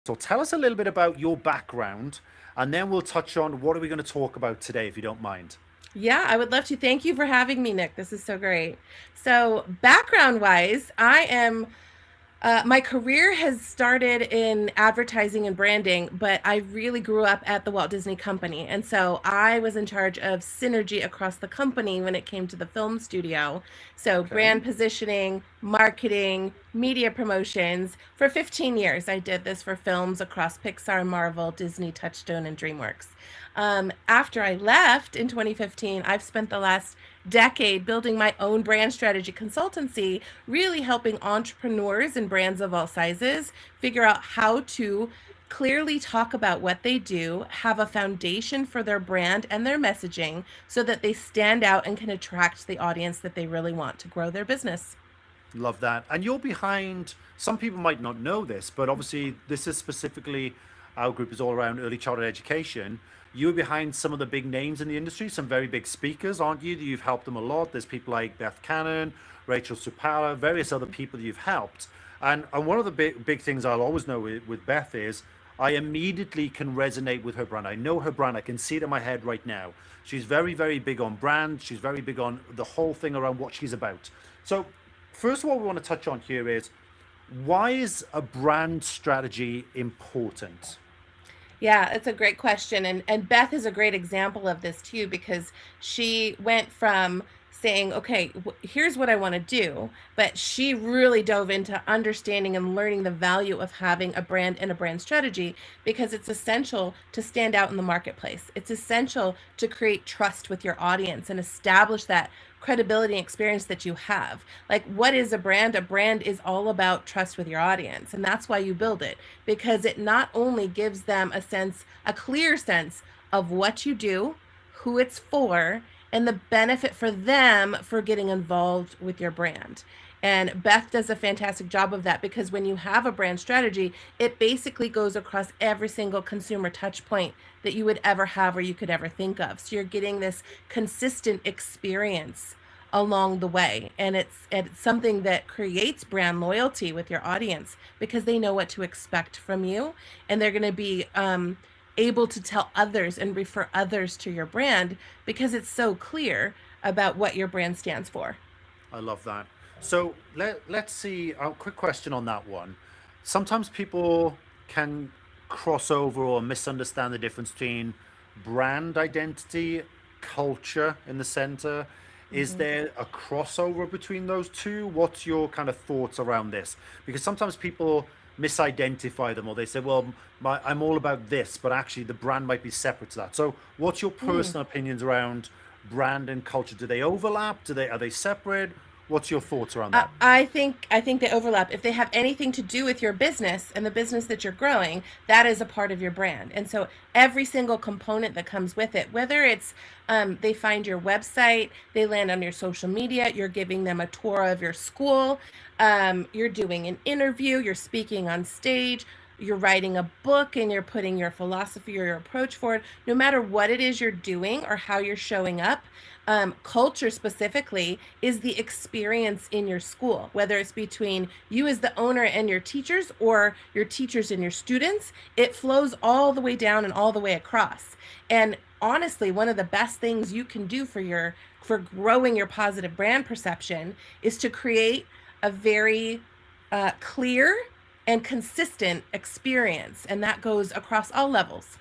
So tell us a little bit about your background, and then we'll touch on what are we going to talk about today, if you don't mind. Yeah, I would love to. Thank you for having me, Nick. This is so great. So, background wise, my career has started in advertising and branding, but I really grew up at the Walt Disney Company. And so I was in charge of synergy across the company when it came to the film studio. So, Okay. brand positioning, marketing, media promotions. For 15 years, I did this for films across Pixar, Marvel, Disney, Touchstone, and DreamWorks. After I left in 2015, I've spent the last decade building my own brand strategy consultancy, really helping entrepreneurs and brands of all sizes figure out how to clearly talk about what they do, have a foundation for their brand and their messaging so that they stand out and can attract the audience that they really want to grow their business. Love that. And you're behind, some people might not know this, but obviously, this is specifically our group is all around early childhood education. You're behind some of the big names in the industry, some very big speakers, aren't you? You've helped them a lot. There's people like Beth Cannon, Rachel Supala, various other people you've helped. And one of the big things I'll always know with Beth is I immediately can resonate with her brand. I know her brand. I can see it in my head right now. She's very, very big on brand. She's very big on the whole thing around what she's about. So, first of all, we want to touch on here is why is a brand strategy important? Yeah, it's a great question. And Beth is a great example of this too, because she went from saying, okay, here's what I want to do, but she really dove into understanding and learning the value of having a brand and a brand strategy because it's essential to stand out in the marketplace. It's essential to create trust with your audience and establish that credibility and experience that you have. Like, what is a brand? A brand is all about trust with your audience. And that's why you build it, because it not only gives them a clear sense of what you do, who it's for, and the benefit for them for getting involved with your brand. And Beth does a fantastic job of that because when you have a brand strategy, it basically goes across every single consumer touch point that you would ever have or you could ever think of. So you're getting this consistent experience along the way. And it's something that creates brand loyalty with your audience because they know what to expect from you and they're going to be able to tell others and refer others to your brand because it's so clear about what your brand stands for. I love that. So let's see a quick question on that one. Sometimes people can cross over or misunderstand the difference between brand identity, culture in the center. Is Mhm. there a crossover between those two? What's your kind of thoughts around this? Because sometimes people misidentify them or they say, well, I'm all about this, but actually the brand might be separate to that. So, what's your Mm. personal opinions around brand and culture? Do they overlap? Are they separate? What's your thoughts around that? I think they overlap. If they have anything to do with your business and the business that you're growing, that is a part of your brand. And so every single component that comes with it, whether it's they find your website, they land on your social media, you're giving them a tour of your school, you're doing an interview, you're speaking on stage, you're writing a book and you're putting your philosophy or your approach forward, no matter what it is you're doing or how you're showing up, culture specifically is the experience in your school, whether it's between you as the owner and your teachers or your teachers and your students. It flows all the way down and all the way across. And honestly, one of the best things you can do for growing your positive brand perception is to create a very clear and consistent experience, and that goes across all levels.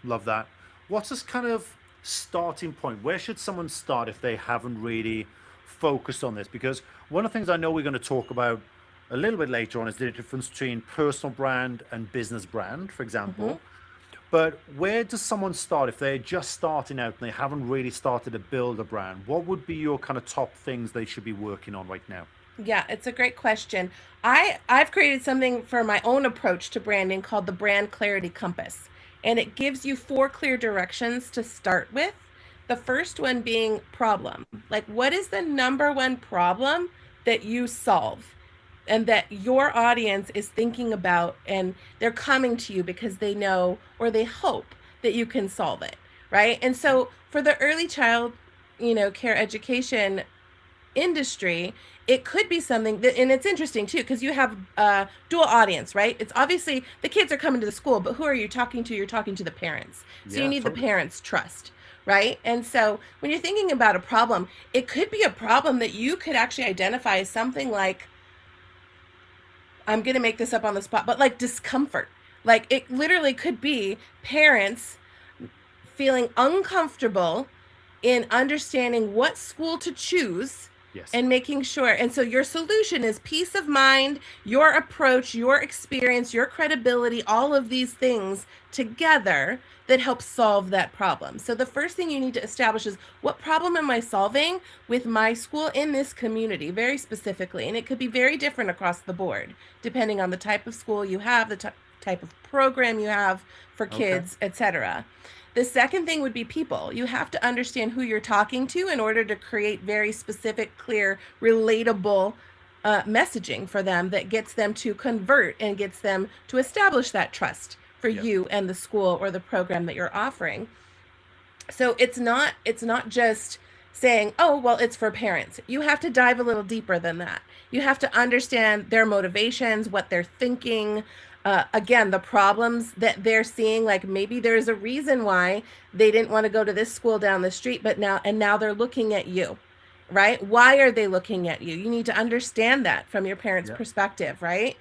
Love that. What's this kind of starting point? Where should someone start if they haven't really focused on this? Because one of the things I know we're going to talk about a little bit later on is the difference between personal brand and business brand, for Mhm. example. But where does someone start if they're just starting out and they haven't really started to build a brand? What would be your kind of top things they should be working on right now? Yeah, it's a great question. I've created something for my own approach to branding called the Brand Clarity Compass, and it gives you four clear directions to start with. The first one being problem. Like, what is the number one problem that you solve and that your audience is thinking about, and they're coming to you because they know or they hope that you can solve it, right? And so for the early child, care education industry, it could be something that, and it's interesting too, because you have dual audience, right? It's obviously the kids are coming to the school, but who are you talking to? You're talking to the parents. So you Yeah, need the totally. parents' trust, right? And so when you're thinking about a problem, it could be a problem that you could actually identify as something like, I'm going to make this up on the spot, but like discomfort. Like it literally could be parents feeling uncomfortable in understanding what school to choose Yes. and making sure. And so your solution is peace of mind, your approach, your experience, your credibility, all of these things together that help solve that problem. So the first thing you need to establish is, what problem am I solving with my school in this community, very specifically? And it could be very different across the board, depending on the type of school you have, the type of program you have for Okay. kids, etc. The second thing would be people. You have to understand who you're talking to in order to create very specific, clear, relatable messaging for them that gets them to convert and gets them to establish that trust for Yep. you and the school or the program that you're offering. So it's not just saying, oh, well, it's for parents. You have to dive a little deeper than that. You have to understand their motivations, what they're thinking, again, the problems that they're seeing. Like maybe there's a reason why they didn't want to go to this school down the street, but now they're looking at you, right? Why are they looking at you? You need to understand that from your parents' Yep. perspective, right?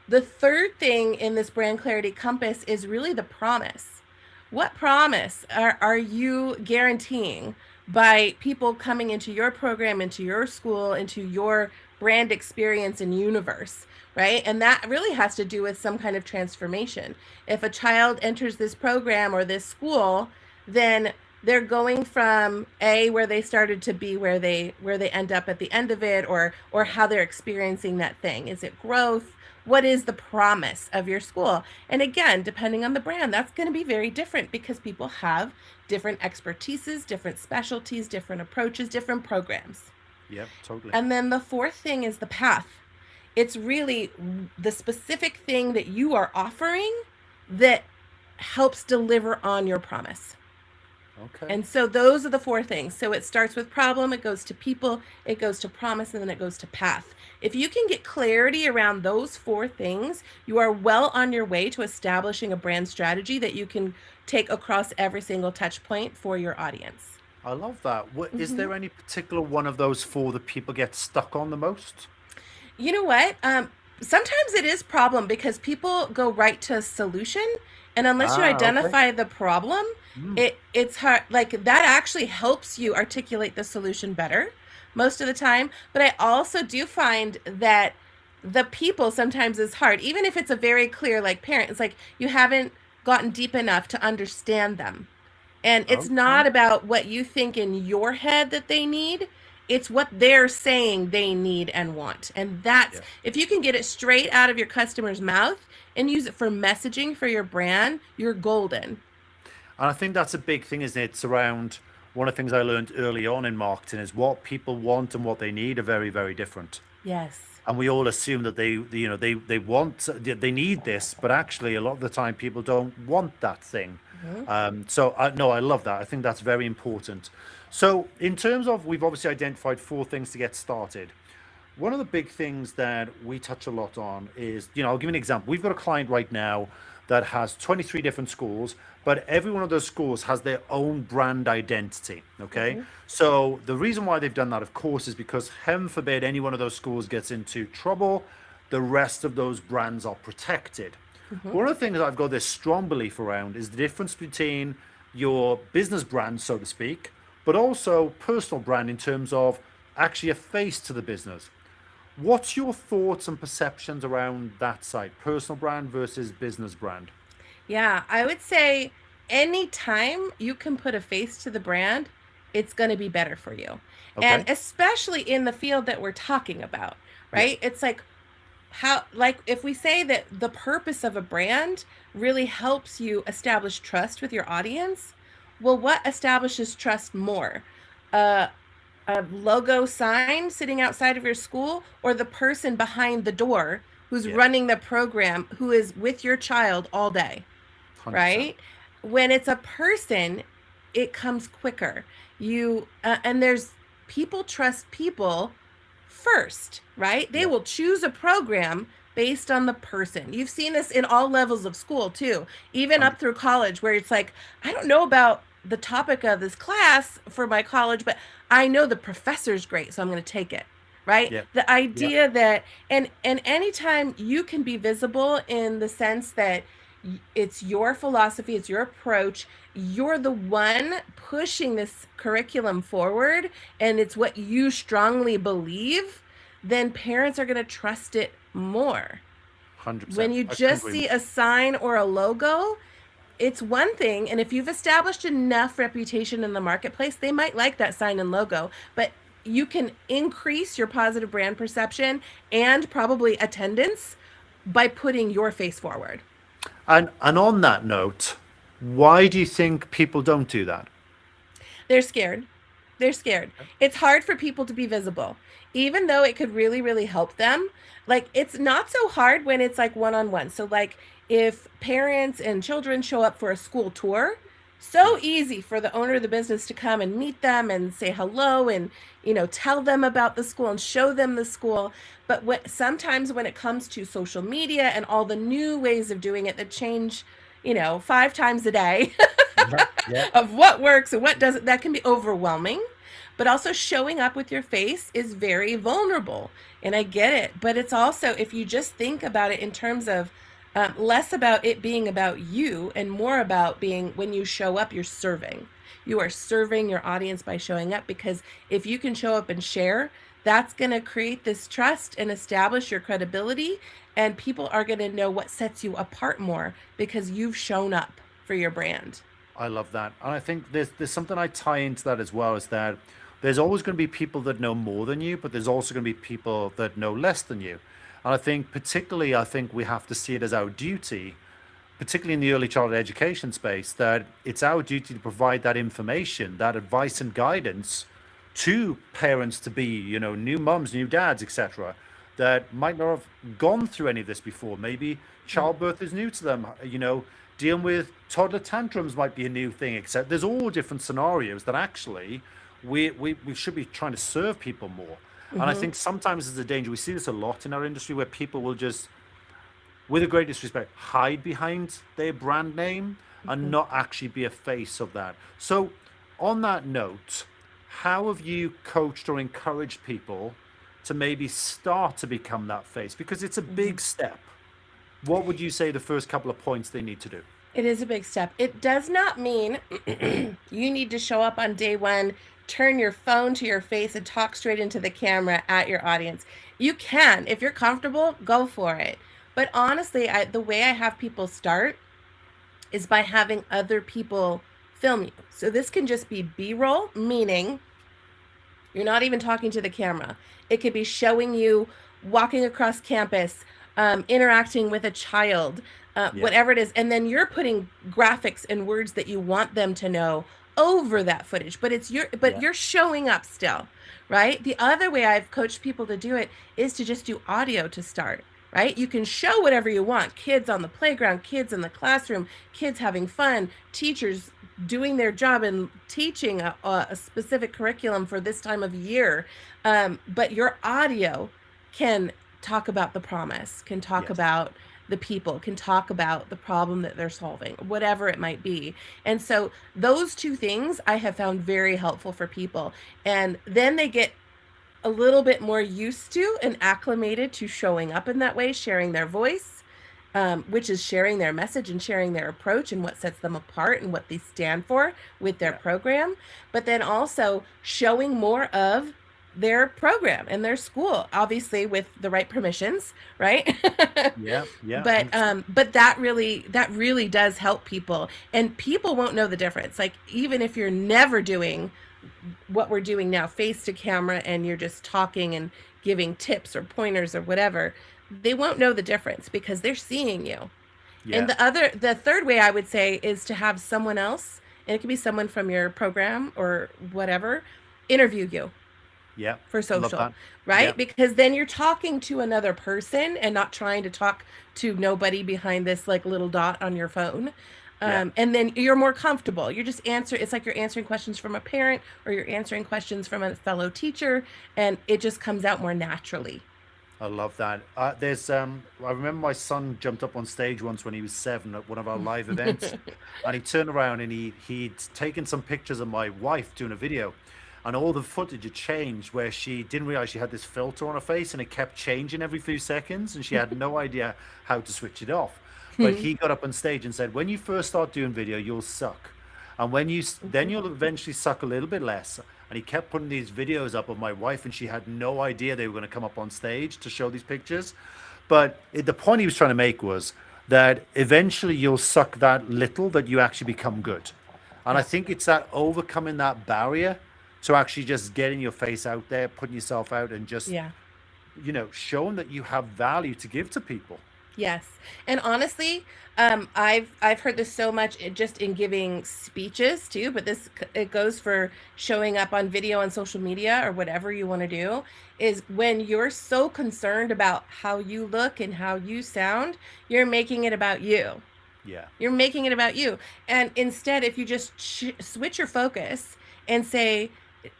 The third thing in this brand clarity compass is really the promise. What promise are you guaranteeing by people coming into your program, into your school, into your brand experience and universe, right? And that really has to do with some kind of transformation. If a child enters this program or this school, then they're going from A, where they started, to B, where they end up at the end of it, or Yep. how they're experiencing that thing. Is it growth? What is the promise of your school? And again, depending on the brand, that's going to be very different, because people have different expertises, different specialties, different approaches, different programs. Yep. Totally. And then the fourth thing is the path. It's really the specific thing that you are offering that helps deliver on your promise. Okay. And so those are the four things. So it starts with problem, it goes to people, it goes to promise, and then it goes to path. If you can get clarity around those four things, you are well on your way to establishing a brand strategy that you can take across every single touch point for your audience. I love that. What is Mm-hmm. there any particular one of those four that people get stuck on the most? You know what? Sometimes it is problem because people go right to solution, and unless you Ah, okay. identify the problem, Mm, it's hard. Like that actually helps you articulate the solution better most of the time. But I also do find that the people sometimes is hard, even if it's a very clear like parent. It's like you haven't gotten deep enough to understand them. And it's okay. not about what you think in your head that they need. It's what they're saying they need and want. And that's, Yeah. if you can get it straight out of your customer's mouth and use it for messaging for your brand, you're golden. And I think that's a big thing, isn't it? It's around one of the things I learned early on in marketing is what people want and what they need are very, very different. Yes. And we all assume that they want, they need this, but actually a lot of the time people don't want that thing. Mhm. So no, I love that. I think that's very important. So in terms of, we've obviously identified four things to get started. One of the big things that we touch a lot on is, I'll give you an example. We've got a client right now that has 23 different schools, but every one of those schools has their own brand identity. Okay. Mhm. So the reason why they've done that, of course, is because heaven forbid any one of those schools gets into trouble, the rest of those brands are protected. Mhm. One of the things I've got this strong belief around is the difference between your business brand, so to speak, but also personal brand in terms of actually a face to the business. What's your thoughts and perceptions around that side, personal brand versus business brand? Yeah, I would say anytime you can put a face to the brand, it's going to be better for you. And Okay. especially in the field that we're talking about, Yeah. right? It's like, how, like if we say that the purpose of a brand really helps you establish trust with your audience, well, what establishes trust more? Uh, a logo sign sitting outside of your school, or the person behind the door who's Yeah. running the program, who is with your child all day, 100%. right? When it's a person, it comes quicker. And there's, people trust people first, right? They Yeah. will choose a program based on the person. You've seen this in all levels of school too, even up 100. through college, where it's like, I don't know about the topic of this class for my college, but I know the professor's great, so I'm going to take it. Right? Yeah. The Yeah. idea that, and anytime you can be visible in the sense that it's your philosophy, it's your approach, you're the one pushing this curriculum forward, and it's what you strongly believe, then parents are going to trust it more. When 100%. you I couldn't just agree see more. a sign or a logo, it's one thing, and if you've established enough reputation in the marketplace, they might like that sign and logo, but you can increase your positive brand perception and probably attendance by putting your face forward. And on that note, why do you think people don't do that? They're scared. They're scared. It's hard for people to be visible, even though it could really, really help them. Like, it's not so hard when it's like one on one. So, like, if parents and children show up for a school tour, so Yes. easy for the owner of the business to come and meet them and say hello and, you know, tell them about the school and show them the school. But sometimes when it comes to social media and all the new ways of doing it that change, you know, 5 times a day, Yeah. Yeah. of what works and what doesn't, that can be overwhelming. But also showing up with your face is very vulnerable. And I get it. But it's also, if you just think about it in terms of less about it being about you and more about being, when you show up, you're serving. You are serving your audience by showing up, because if you can show up and share, that's going to create this trust and establish your credibility. And people are going to know what sets you apart more because you've shown up for your brand. I love that. And I think there's something I tie into that as well, is that there's always going to be people that know more than you, but there's also going to be people that know less than you. And I think particularly, I think we have to see it as our duty, particularly in the early childhood education space, that it's our duty to provide that information, that advice and guidance to parents to be, new mums, new dads, etc., that might not have gone through any of this before. Maybe childbirth is new to them, dealing with toddler tantrums might be a new thing, etc. There's all different scenarios that actually we should be trying to serve people more. And I Mm-hmm. think sometimes there's a danger. We see this a lot in our industry where people will just, with a great disrespect, hide behind their brand name and Mm-hmm. not actually be a face of that. So, on that note, how have you coached or encouraged people to maybe start to become that face? Because it's a Mm-hmm. big step. What would you say the first couple of points they need to do? It is a big step. It does not mean you need to show up on day one, turn your phone to your face, and talk straight into the camera at your audience. You can, if you're comfortable, go for it. But honestly, the way I have people start is by having other people film you. So this can just be B-roll, meaning you're not even talking to the camera. It could be showing you walking across campus, interacting with a child, Yeah, whatever it is. And then you're putting graphics and words that you want them to know over that footage. But but yeah, you're showing up still, right? The other way I've coached people to do it is to just do audio to start. Right? You can show whatever you want. Kids on the playground, kids in the classroom, kids having fun, teachers doing their job and teaching a specific curriculum for this time of year. But your audio can talk about the promise, can talk yes, about the people, can talk about the problem that they're solving, whatever it might be. And so those two things I have found very helpful for people. And then they get a little bit more used to and acclimated to showing up in that way, sharing their voice, which is sharing their message and sharing their approach and what sets them apart and what they stand for with their yeah, program, but then also showing more of their program and their school, obviously with the right permissions, right? yeah, yeah, but 100%. that really does help people, and people won't know the difference. Like, even if you're never doing what we're doing now, face to camera, and you're just talking and giving tips or pointers or whatever, they won't know the difference because they're seeing you. And Yeah, the third way I would say is to have someone else, and it could be someone from your program or whatever, interview you yeah. for Love social, that. Yeah, right? Because then you're talking to another person and not trying to talk to nobody behind this like little dot on your phone. Yeah. And then you're more comfortable. You're just answer. It's like you're answering questions from a parent or you're answering questions from a fellow teacher, and it just comes out more naturally. I love that. I remember my son jumped up on stage once when he was 7 at one of our live events, and he turned around and he'd taken some pictures of my wife doing a video, and all the footage had changed where she didn't realize she had this filter on her face, and it kept changing every few seconds, and she had no idea how to switch it off. But he got up on stage and said, "When you first start doing video, you'll suck, and then you'll eventually suck a little bit less." And he kept putting these videos up of my wife, and she had no idea they were going to come up on stage to show these pictures. But the point he was trying to make was that eventually you'll suck that little that you actually become good. And I think it's that overcoming that barrier to actually just getting your face out there, putting yourself out, and just, Yeah. showing that you have value to give to people. Yes. And honestly, I've heard this so much just in giving speeches too, but it goes for showing up on video on social media or whatever you want to do, is when you're so concerned about how you look and how you sound, you're making it about you. Yeah. You're making it about you. And instead, if you just switch your focus and say,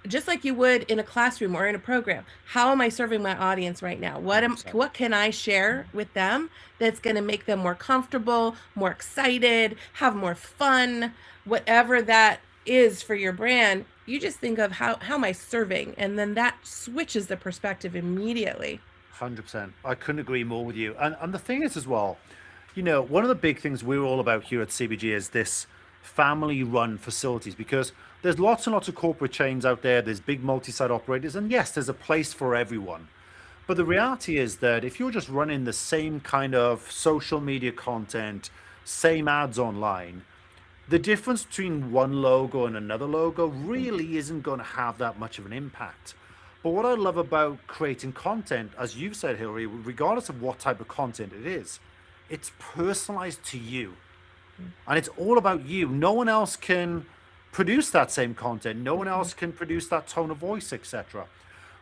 just like you would in a classroom or in a program, how am I serving my audience right now? 100%. What can I share with them that's going to make them more comfortable, more excited, have more fun, whatever that is for your brand? You just think of how am I serving? And then that switches the perspective immediately. 100%. I couldn't agree more with you. And the thing is as well, one of the big things we're all about here at CBG is this family run facilities, because there's lots and lots of corporate chains out there. There's big multi-site operators, and yes, there's a place for everyone. But the reality is that if you're just running the same kind of social media content, same ads online, the difference between one logo and another logo really isn't going to have that much of an impact. But what I love about creating content, as you've said, Hilary, regardless of what type of content it is, it's personalized to you. And it's all about you. No one else can produce that same content. No one else can produce that tone of voice, etc.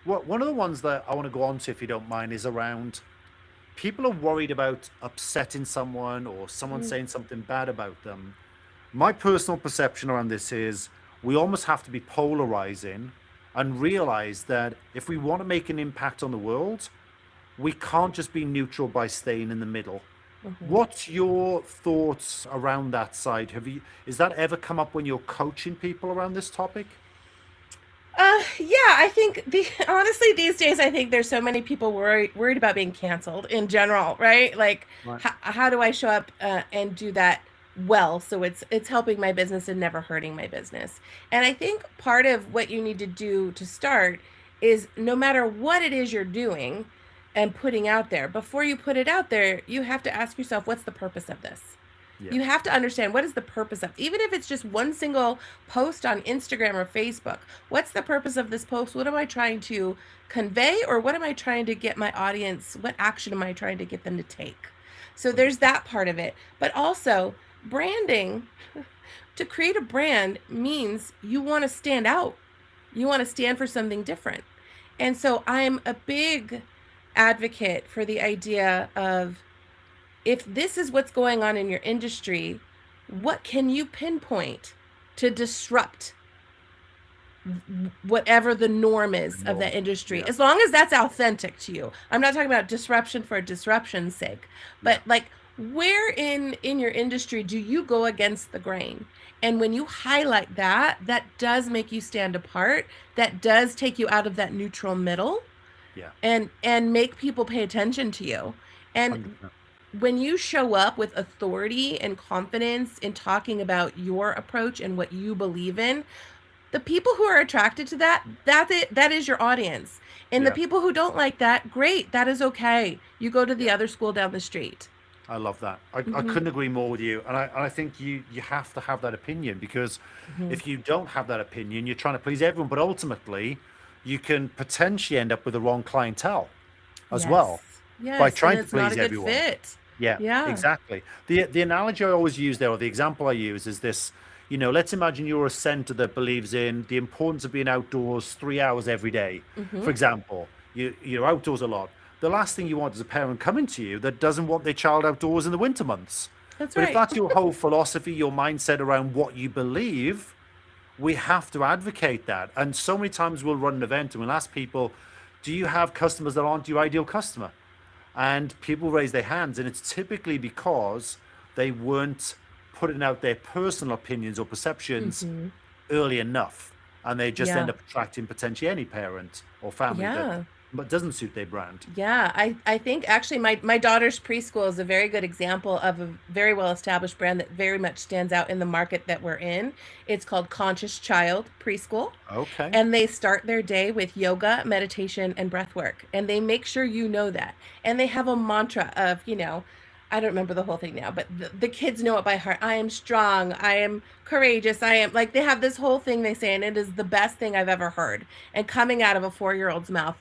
One of the ones that I want to go on to, if you don't mind, is around people are worried about upsetting someone or someone saying something bad about them. My personal perception around this is we almost have to be polarizing and realize that if we want to make an impact on the world, we can't just be neutral by staying in the middle. What's your thoughts around that side? Is that ever come up when you're coaching people around this topic? Yeah, I think honestly these days I think there's so many people worried about being canceled in general, right? Like Right. how do I show up and do that well so it's helping my business and never hurting my business. And I think part of what you need to do to start is no matter what it is you're doing and putting out there, before you put it out there, you have to ask yourself, what's the purpose of this? Yeah. You have to understand what is the purpose of, even if it's just one single post on Instagram or Facebook. What's the purpose of this post? What am I trying to convey, or what am I trying to get my audience? What action am I trying to get them to take? So there's 100%. that part of it. But also, branding, to create a brand means you want to stand out. You want to stand for something different. And so I'm a big advocate for the idea of, if this is what's going on in your industry, what can you pinpoint to disrupt whatever the norm The is of that norm. industry, Yeah. as long as that's authentic to you? I'm not talking about disruption for disruption's sake, Yeah. but like, where in your industry do you go against the grain? And when you highlight that, that does make you stand apart. That does take you out of that neutral middle Yeah. and make people pay attention to you. And 100%. when you show up with authority and confidence in talking about your approach and what you believe in, the people who are attracted to that is your audience. And the Yeah. people who don't like that, great, that is okay. You go to the Yeah. other school down the street. I love that. I Hmm. couldn't agree more with you. And I think you have to have that opinion, because Hmm. if you don't have that opinion, you're trying to please everyone. But ultimately, you can potentially end up with the wrong clientele as well Yes. by Yes. And trying to it's not please a good everyone. fit. Yeah, Yeah. exactly. The analogy I always use there, or the example I use, is this. Let's imagine you're a center that believes in the importance of being outdoors 3 hours every day. For Hmm. example, you're outdoors a lot. The last thing you want is a parent coming to you that doesn't want their child outdoors in the winter months. That's But if right. that's your whole philosophy, your mindset around what you believe, we have to advocate that. And so many times we'll run an event and we'll ask people, do you have customers that aren't your ideal customer? And people raise their hands, and it's typically because they weren't putting out their personal opinions or perceptions Hmm. early enough, and they just end Yeah. up attracting potentially any parent or family that Yeah. but doesn't suit their brand. Yeah, I think actually my daughter's preschool is a very good example of a very well established brand that very much stands out in the market that we're in. It's called Conscious Child Preschool, Okay. and they start their day with yoga, meditation, and breath work, and they make sure you know that. And they have a mantra of, I don't remember the whole thing now, but the kids know it by heart. I am strong. I am courageous. I am like they have this whole thing they say, and it is the best thing I've ever heard. And coming out of a 4 year old's mouth,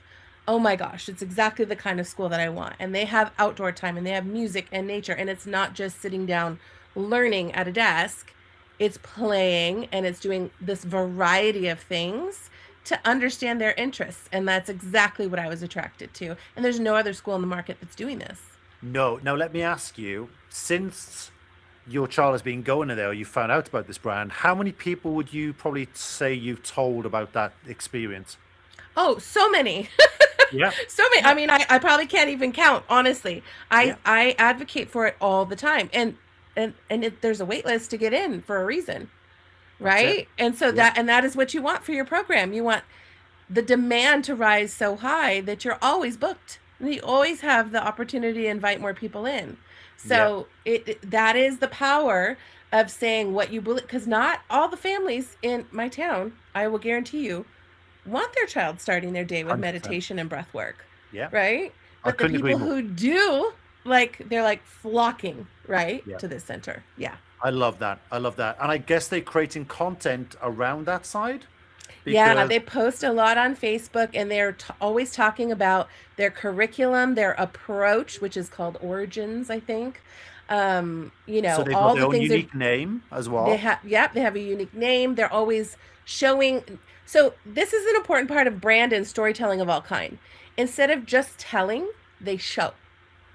oh my gosh, it's exactly the kind of school that I want. And they have outdoor time and they have music and nature. And it's not just sitting down learning at a desk, it's playing and it's doing this variety of things to understand their interests. And that's exactly what I was attracted to. And there's no other school in the market that's doing this. No. Now let me ask you, since your child has been going there, or you found out about this brand, how many people would you probably say you've told about that experience? Oh, so many. Yeah. So many. I mean, I probably can't even count, honestly. Yeah. I advocate for it all the time. There's a wait list to get in for a reason, That's it. right? And so Yeah. that is what you want for your program. You want the demand to rise so high that you're always booked. You always have the opportunity to invite more people in. Yeah. So that is the power of saying what you believe, because not all the families in my town, I will guarantee you, want their child starting their day with 100%. meditation and breath work, Yeah. right? I But the couldn't agree people more. who do, like, they're like flocking, right, Yeah. to this center. Yeah. I love that. I love that. And I guess they're creating content around that side Yeah, because they post a lot on Facebook and they're always talking about their curriculum, their approach, which is called Origins, I think. so they've got All their the own things unique name as they well. have, yep, they have a unique name. They're always showing. So this is an important part of brand and storytelling of all kind. Instead of just telling, they show,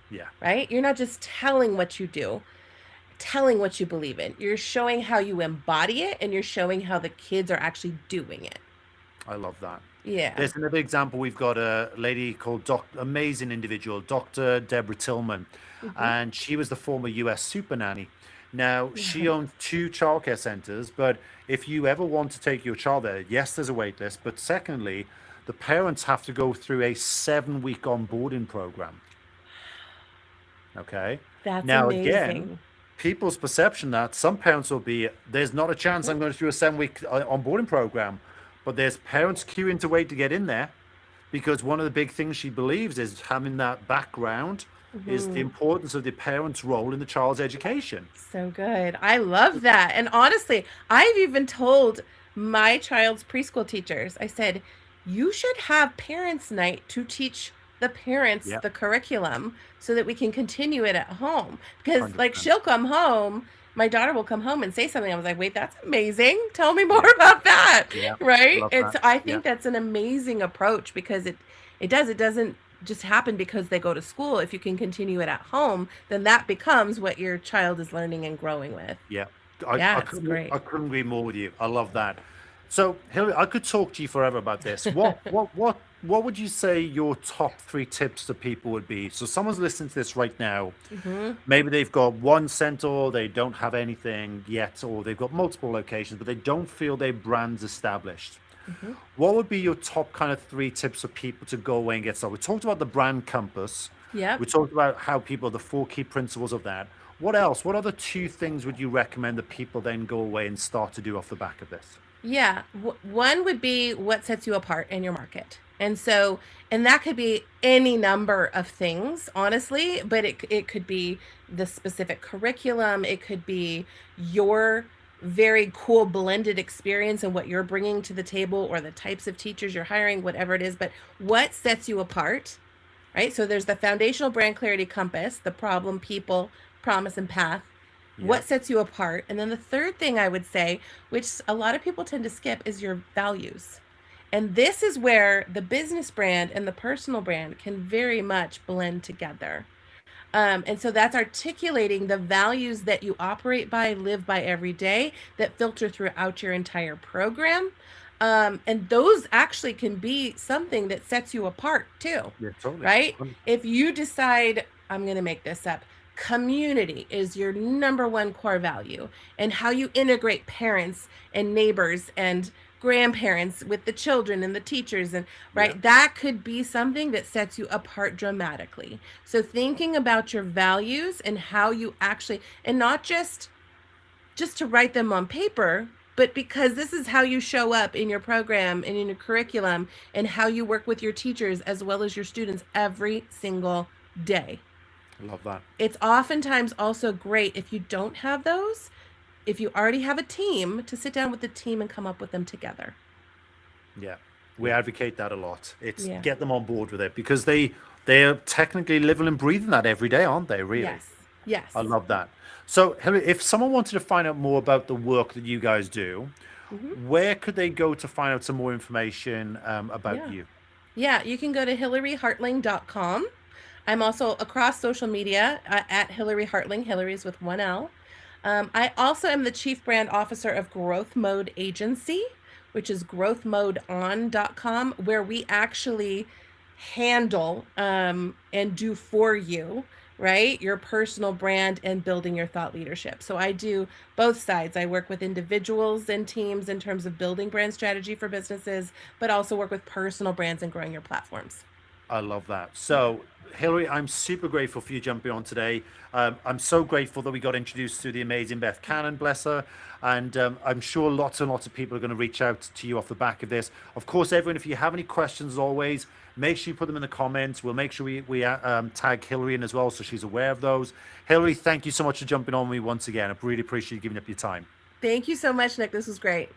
Yeah. right? You're not just telling what you do, telling what you believe in. You're showing how you embody it and you're showing how the kids are actually doing it. I love that. Yeah. There's another example. We've got a lady called amazing individual, Dr. Deborah Tillman, Hmm. and she was the former US super nanny. Now, she owns two childcare centers, but if you ever want to take your child there, yes, there's a wait list, but secondly, the parents have to go through a 7 week onboarding program. Okay. That's Now, again, amazing. people's perception that some parents will be, there's not a chance Mhm. I'm going through a 7 week onboarding program, but there's parents queuing to wait to get in there because one of the big things she believes is having that background is the Mhm. importance of the parent's role in the child's education. So good. I love that. And honestly, I've even told my child's preschool teachers, I said, you should have parents' night to teach the parents Yeah, the curriculum so that we can continue it at home. Because, like, 100%. she'll come home, my daughter will come home and say something. I was like, wait, that's amazing. Tell me more Yeah, about that. yeah. Right. Love And that. so I Yeah. think that's an amazing approach because it doesn't just happen because they go to school. If you can continue it at home, then that becomes what your child is learning and growing with. Yeah, Yeah, it's great. I couldn't agree more with you. I love that. So, Hilary, I could talk to you forever about this. What would you say your top three tips to people would be? So, someone's listening to this right now. Hmm. Maybe they've got one center, they don't have anything yet, or they've got multiple locations, but they don't feel their brand's established. Hmm. What would be your top kind of three tips for people to go away and get started? We talked about the brand compass. Yep. We talked about how people, the four key principles of that. What else? What other two things would you recommend that people then go away and start to do off the back of this? Yeah. One would be what sets you apart in your market. And that could be any number of things, honestly, but it could be the specific curriculum. It could be your very cool blended experience and what you're bringing to the table or the types of teachers you're hiring, whatever it is. But what sets you apart, right? So there's the foundational brand clarity compass, the problem, people, promise, and path. Yeah, What sets you apart? And then the third thing I would say, which a lot of people tend to skip, is your values. And this is where the business brand and the personal brand can very much blend together. And so that's articulating the values that you operate by, live by every day, that filter throughout your entire program. And those actually can be something that sets you apart too, Yeah, totally. right? If you decide, I'm going to make this up, community is your number one core value, and how you integrate parents and neighbors and grandparents with the children and the teachers, and Yeah, right, that could be something that sets you apart dramatically. So thinking about your values and how you actually, and not just to write them on paper, but because this is how you show up in your program and in your curriculum, and how you work with your teachers as well as your students every single day. I love that. It's oftentimes also great if you don't have those, if you already have a team, to sit down with the team and come up with them together. Yeah, we advocate that a lot. It's Yeah. get them on board with it because they're technically living and breathing that every day, aren't they? Really, Yes. Yes. I love that. So, Hilary, if someone wanted to find out more about the work that you guys do, where could they go to find out some more information about Yeah. you? Yeah, you can go to hilaryhartling.com. I'm also across social media at Hilary Hartling. Hilary's with one L. I also am the Chief Brand Officer of Growth Mode Agency, which is growthmodeon.com, where we actually handle and do for you, right, your personal brand and building your thought leadership. So I do both sides. I work with individuals and teams in terms of building brand strategy for businesses, but also work with personal brands and growing your platforms. I love that. So, Hilary, I'm super grateful for you jumping on today. I'm so grateful that we got introduced to the amazing Beth Cannon, bless her. And I'm sure lots and lots of people are going to reach out to you off the back of this. Of course, everyone, if you have any questions, as always, make sure you put them in the comments. We'll make sure we tag Hilary in as well so she's aware of those. Hilary, thank you so much for jumping on with me once again. I really appreciate you giving up your time. Thank you so much, Nick. This was great.